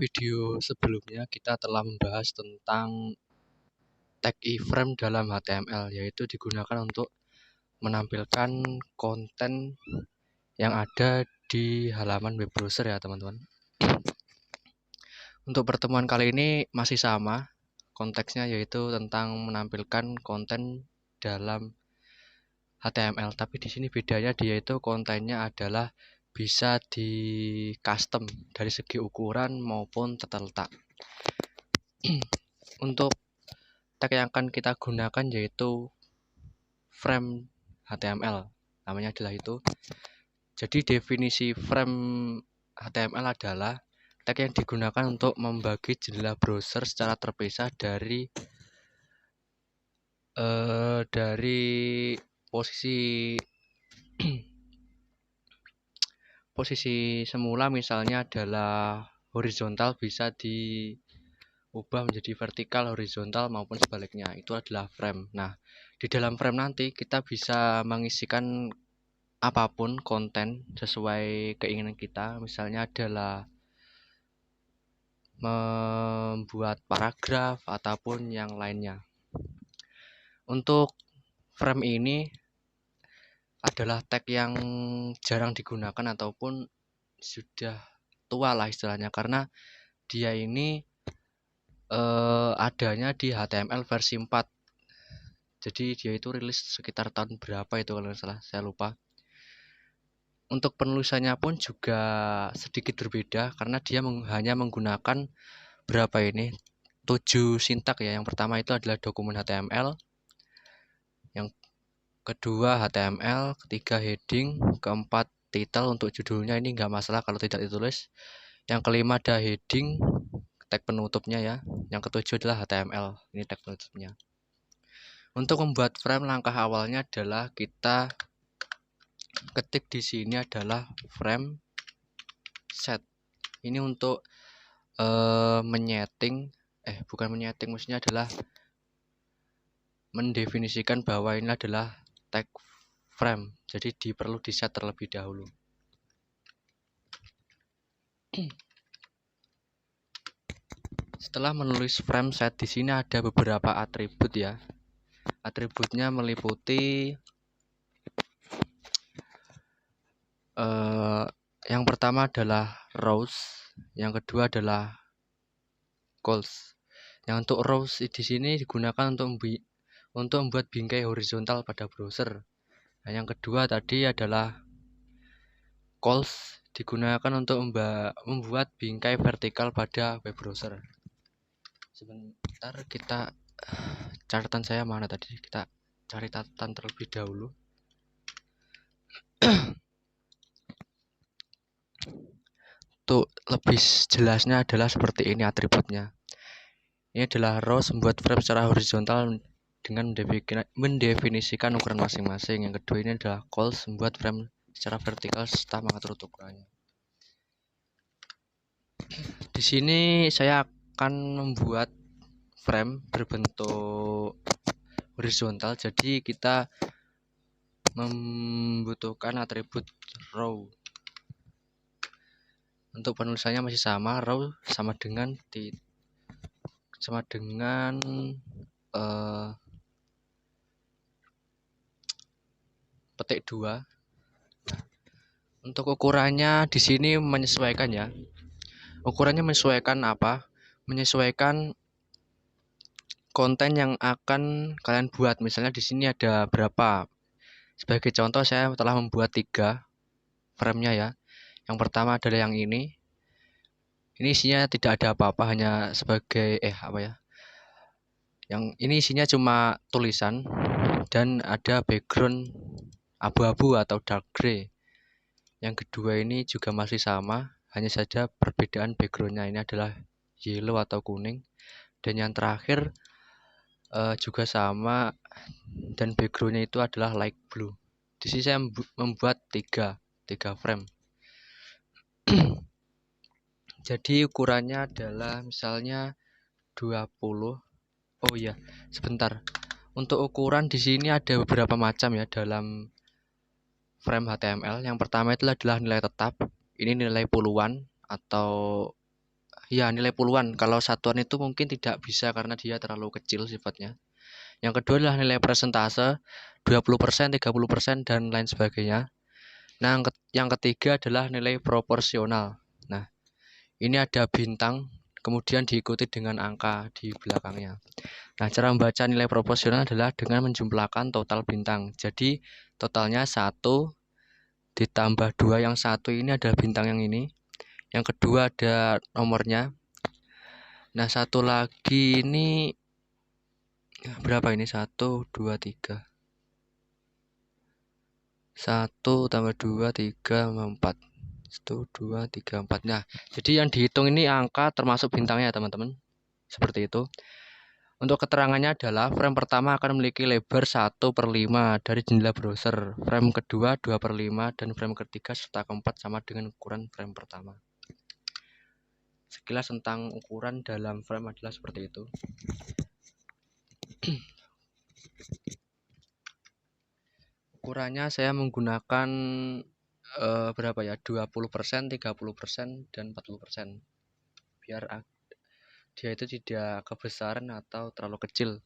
video sebelumnya kita telah membahas tentang tag iframe dalam HTML, yaitu digunakan untuk menampilkan konten yang ada di halaman web browser ya teman-teman. Untuk pertemuan kali ini masih sama konteksnya, yaitu tentang menampilkan konten dalam HTML, tapi di sini bedanya dia itu kontennya adalah bisa di custom dari segi ukuran maupun tata letak. Untuk tag yang akan kita gunakan yaitu frame HTML, namanya adalah itu. Jadi definisi frame HTML adalah tag yang digunakan untuk membagi jendela browser secara terpisah dari posisi semula, misalnya adalah horizontal bisa diubah menjadi vertikal, horizontal maupun sebaliknya. Itu adalah frame. Nah, di dalam frame nanti kita bisa mengisikan apapun konten sesuai keinginan kita. Misalnya adalah membuat paragraf ataupun yang lainnya. Untuk frame ini adalah tag yang jarang digunakan ataupun sudah tua lah istilahnya, karena dia ini adanya di HTML versi 4. Jadi dia itu rilis sekitar tahun berapa itu kalau nggak salah, saya lupa. Untuk penulisannya pun juga sedikit berbeda karena dia hanya menggunakan 7 sintak ya. Yang pertama itu adalah dokumen HTML, yang kedua HTML, ketiga heading, keempat title. Untuk judulnya ini nggak masalah kalau tidak ditulis. Yang kelima ada heading, tag penutupnya ya. Yang ketujuh adalah HTML, ini tag penutupnya. Untuk membuat frame, langkah awalnya adalah kita ketik di sini adalah frame set. Ini untuk maksudnya adalah mendefinisikan bahwa ini adalah tag frame. Jadi perlu di set terlebih dahulu. Setelah menulis frame set, di sini ada beberapa atribut ya. Atributnya meliputi yang pertama adalah rows, yang kedua adalah columns. Yang untuk rows di sini digunakan untuk membuat bingkai horizontal pada browser. Nah, yang kedua tadi adalah columns, digunakan untuk membuat bingkai vertikal pada web browser. Sebentar, catatan saya mana tadi? Kita cari catatan terlebih dahulu. Untuk lebih jelasnya adalah seperti ini atributnya. Ini adalah rows, membuat frame secara horizontal dengan mendefinisikan ukuran masing-masing. Yang kedua ini adalah columns, membuat frame secara vertikal serta mengatur ukurannya. Di sini saya akan membuat frame berbentuk horizontal, jadi kita membutuhkan atribut row. Untuk penulisannya masih sama, row sama dengan petik 2. Untuk ukurannya di sini menyesuaikan ya. Ukurannya menyesuaikan apa? Menyesuaikan konten yang akan kalian buat. Misalnya di sini ada berapa? Sebagai contoh, saya telah membuat 3 frame-nya ya. Yang pertama adalah yang ini. Ini isinya tidak ada apa-apa, hanya sebagai Yang ini isinya cuma tulisan dan ada background abu-abu atau dark gray. Yang kedua ini juga masih sama, hanya saja perbedaan backgroundnya ini adalah yellow atau kuning. Dan yang terakhir juga sama, dan backgroundnya itu adalah light blue. Di sini saya membuat 3 frame. Jadi ukurannya adalah misalnya 20. Oh iya, sebentar. Untuk ukuran di sini ada beberapa macam ya dalam frame HTML. Yang pertama itu adalah nilai tetap. Ini nilai puluhan atau Ya, nilai puluhan. Kalau satuan itu mungkin tidak bisa karena dia terlalu kecil sifatnya. Yang kedua adalah nilai persentase 20%, 30%, dan lain sebagainya. Nah, yang ketiga adalah nilai proporsional. Nah, ini ada bintang, kemudian diikuti dengan angka di belakangnya. Nah, cara membaca nilai proporsional adalah dengan menjumlahkan total bintang. Jadi, totalnya 1 ditambah 2, yang satu ini adalah bintang yang ini. Yang kedua ada nomornya. Nah, satu lagi ini berapa ini? 1, 2, 3. 1 tambah 2, 3, 4. 1, 2, 3, 4. Nah, jadi yang dihitung ini angka termasuk bintangnya, teman-teman. Seperti itu. Untuk keterangannya adalah frame pertama akan memiliki lebar 1/5 dari jendela browser. Frame kedua 2/5 dan frame ketiga serta keempat sama dengan ukuran frame pertama. Sekilas tentang ukuran dalam frame adalah seperti itu. Ukurannya saya menggunakan berapa ya? 20%, 30%, dan 40%. Biar dia itu tidak kebesaran atau terlalu kecil.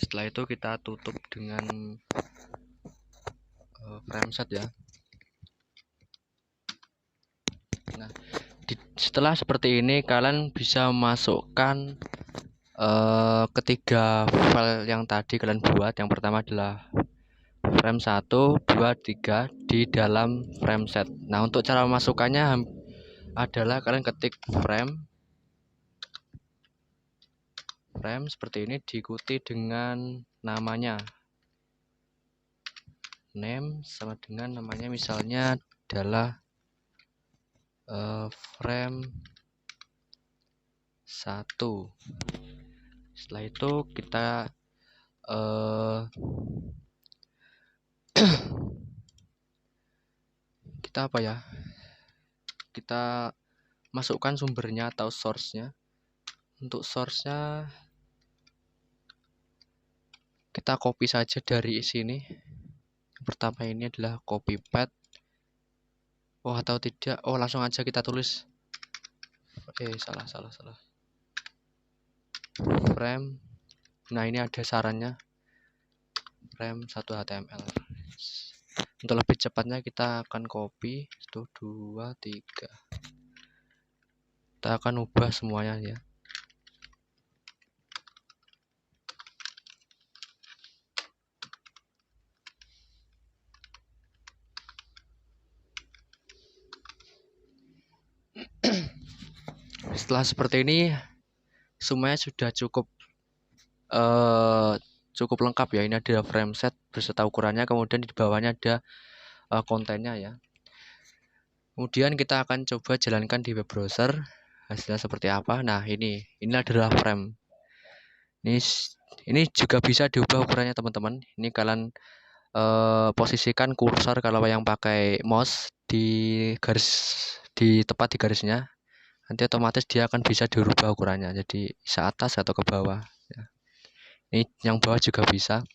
Setelah itu kita tutup dengan frame set ya. Nah, setelah seperti ini kalian bisa masukkan ketiga file yang tadi kalian buat. Yang pertama adalah frame 1, 2, 3 di dalam frame set. Nah, untuk cara memasukkannya adalah kalian ketik frame seperti ini diikuti dengan namanya. Name sama dengan namanya, misalnya adalah frame 1. Setelah itu kita kita apa ya? Kita masukkan sumbernya atau source-nya. Untuk source-nya kita copy saja dari sini. Yang pertama ini adalah copy path. Oh, atau tidak? Oh, langsung aja kita tulis. Salah. Frame. Nah, ini ada sarannya. Frame 1 HTML. Untuk lebih cepatnya kita akan copy 1, 2, 3. Kita akan ubah semuanya ya. Setelah seperti ini semuanya sudah cukup lengkap ya. Ini ada frame set beserta ukurannya, kemudian di bawahnya ada kontennya ya. Kemudian kita akan coba jalankan di web browser. Hasilnya seperti apa? Nah, ini adalah frame. Ini juga bisa diubah ukurannya, teman-teman. Ini kalian posisikan kursor kalau yang pakai mouse di tepat di garisnya. Nanti otomatis dia akan bisa dirubah ukurannya, jadi ke atas atau ke bawah ya. Ini yang bawah juga bisa.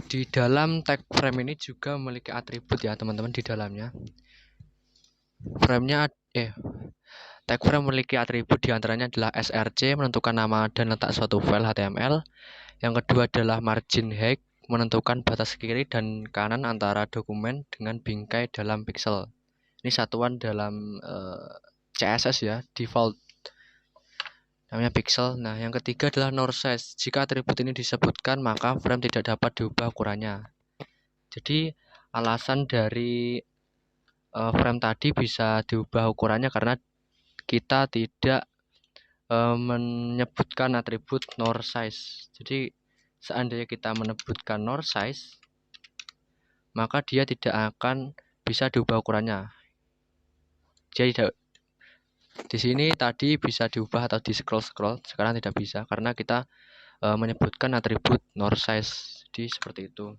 Di dalam tag frame ini juga memiliki atribut ya, teman-teman. Di dalamnya tag frame memiliki atribut, diantaranya adalah src menentukan nama dan letak suatu file HTML. Yang kedua adalah margin height menentukan batas kiri dan kanan antara dokumen dengan bingkai dalam pixel. Ini satuan dalam CSS ya, default namanya pixel. Nah, yang ketiga adalah nor size. Jika atribut ini disebutkan, maka frame tidak dapat diubah ukurannya. Jadi alasan dari frame tadi bisa diubah ukurannya karena kita tidak menyebutkan atribut nor size. Jadi seandainya kita menyebutkan nor size, maka dia tidak akan bisa diubah ukurannya. Jadi di sini tadi bisa diubah atau di scroll, sekarang tidak bisa karena kita menyebutkan atribut nor size. Jadi seperti itu.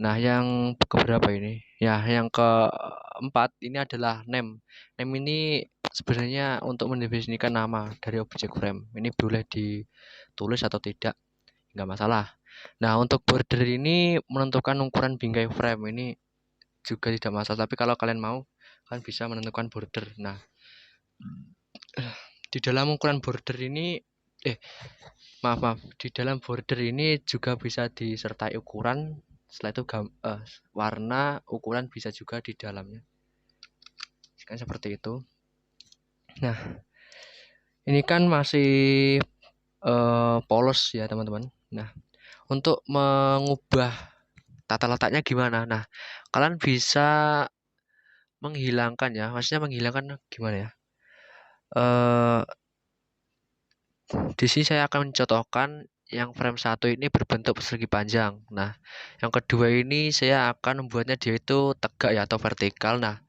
Nah, yang keberapa ini? Ya, yang keempat ini adalah name. Name ini sebenarnya untuk mendefinisikan nama dari objek frame. Ini boleh ditulis atau tidak, nggak masalah. Nah, untuk border ini menentukan ukuran bingkai frame. Ini juga tidak masalah. Tapi kalau kalian mau, kalian bisa menentukan border. Nah, di dalam ukuran border ini, maaf, di dalam border ini juga bisa disertai ukuran. Setelah itu warna ukuran bisa juga di dalamnya. Kan seperti itu. Nah, ini kan masih polos ya teman-teman. Nah, untuk mengubah tata letaknya gimana? Nah, kalian bisa menghilangkan ya. Maksudnya menghilangkan gimana ya? Di sini saya akan mencontohkan yang frame satu ini berbentuk persegi panjang. Nah, yang kedua ini saya akan membuatnya dia itu tegak ya atau vertikal. Nah,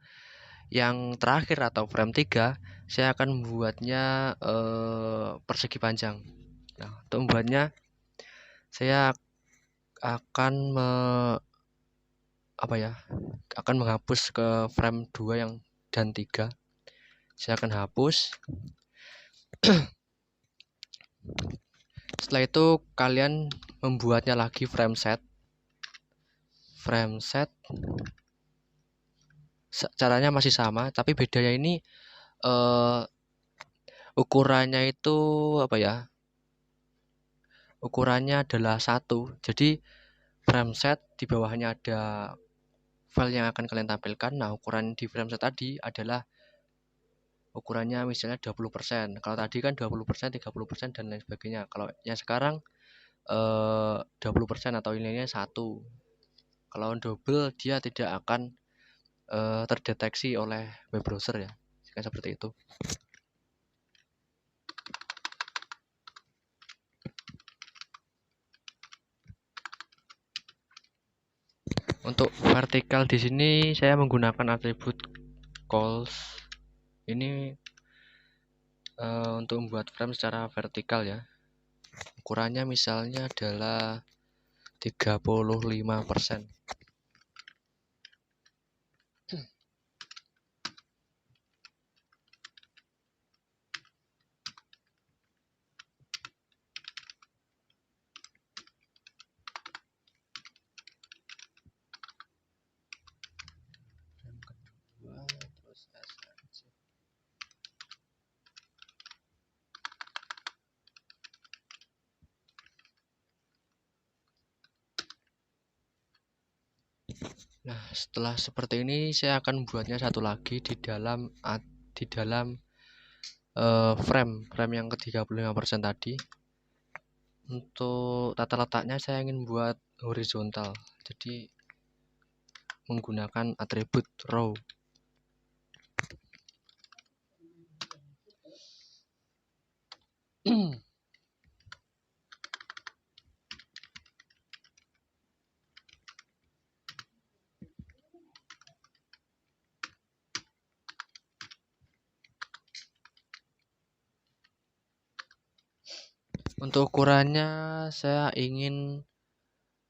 yang terakhir atau frame 3 saya akan membuatnya persegi panjang. Nah, untuk membuatnya saya akan akan menghapus ke frame 2 yang dan 3. Saya akan hapus. Setelah itu kalian membuatnya lagi frame set. Caranya masih sama, tapi bedanya ini ukurannya itu ukurannya adalah 1. Jadi frame set di bawahnya ada file yang akan kalian tampilkan. Nah, ukuran di frame set tadi adalah ukurannya misalnya 20%. Kalau tadi kan 20%, 30% dan lain sebagainya. Kalau yang sekarang 20% atau nilainya 1. Kalau double dia tidak akan terdeteksi oleh web browser ya. Seperti itu. Untuk vertikal di sini saya menggunakan atribut calls. Ini untuk membuat frame secara vertikal ya. Ukurannya misalnya adalah 35%. Nah, setelah seperti ini saya akan membuatnya satu lagi di dalam frame yang ke-35% tadi. Untuk tata letaknya saya ingin buat horizontal. Jadi menggunakan atribut row. Untuk ukurannya saya ingin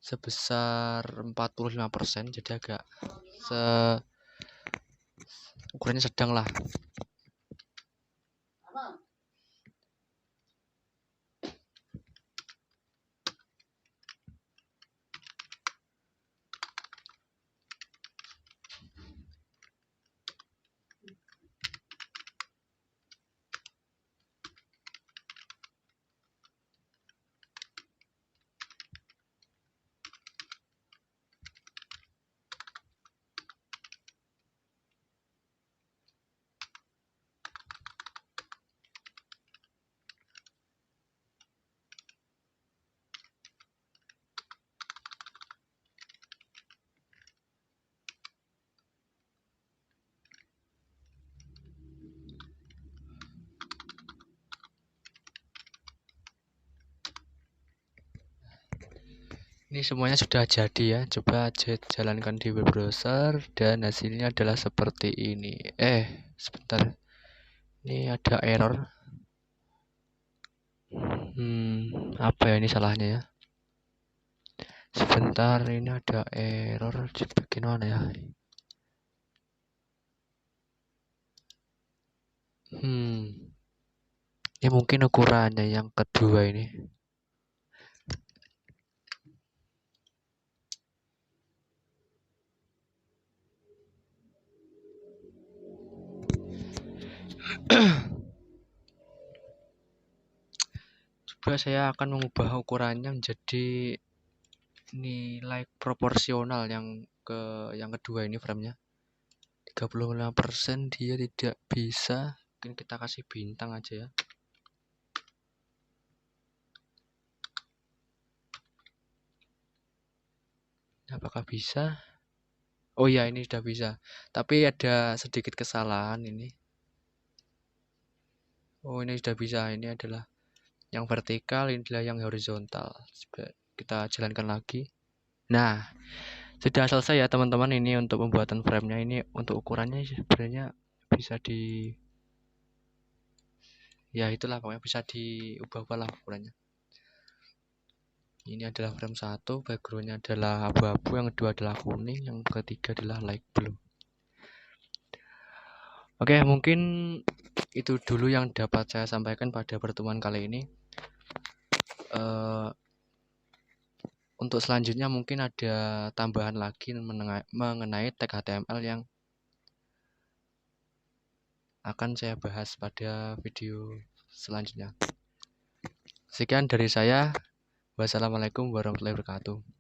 sebesar 45%, jadi agak ukurannya sedang lah. Ini semuanya sudah jadi ya. Coba jalankan di web browser dan hasilnya adalah seperti ini. Sebentar. Ini ada error. Apa ya ini salahnya ya? Sebentar, ini ada error di bagian mana ya? Ini mungkin ukurannya yang kedua ini. Coba saya akan mengubah ukurannya menjadi nilai proporsional yang kedua ini framenya. 35% dia tidak bisa. Mungkin kita kasih bintang aja ya. Apakah bisa? Oh ya, ini sudah bisa. Tapi ada sedikit kesalahan ini. Oh, ini sudah bisa. Ini adalah yang vertikal, ini adalah yang horizontal. Coba kita jalankan lagi. Nah, sudah selesai ya teman-teman, ini untuk pembuatan framenya. Ini untuk ukurannya sebenarnya bisa ya itulah, pokoknya bisa diubah-ubah lah ukurannya. Ini adalah frame 1, backgroundnya adalah abu-abu, yang kedua adalah kuning, yang ketiga adalah light blue. Oke, mungkin itu dulu yang dapat saya sampaikan pada pertemuan kali ini. Untuk selanjutnya mungkin ada tambahan lagi mengenai tag HTML yang akan saya bahas pada video selanjutnya. Sekian dari saya. Wassalamualaikum warahmatullahi wabarakatuh.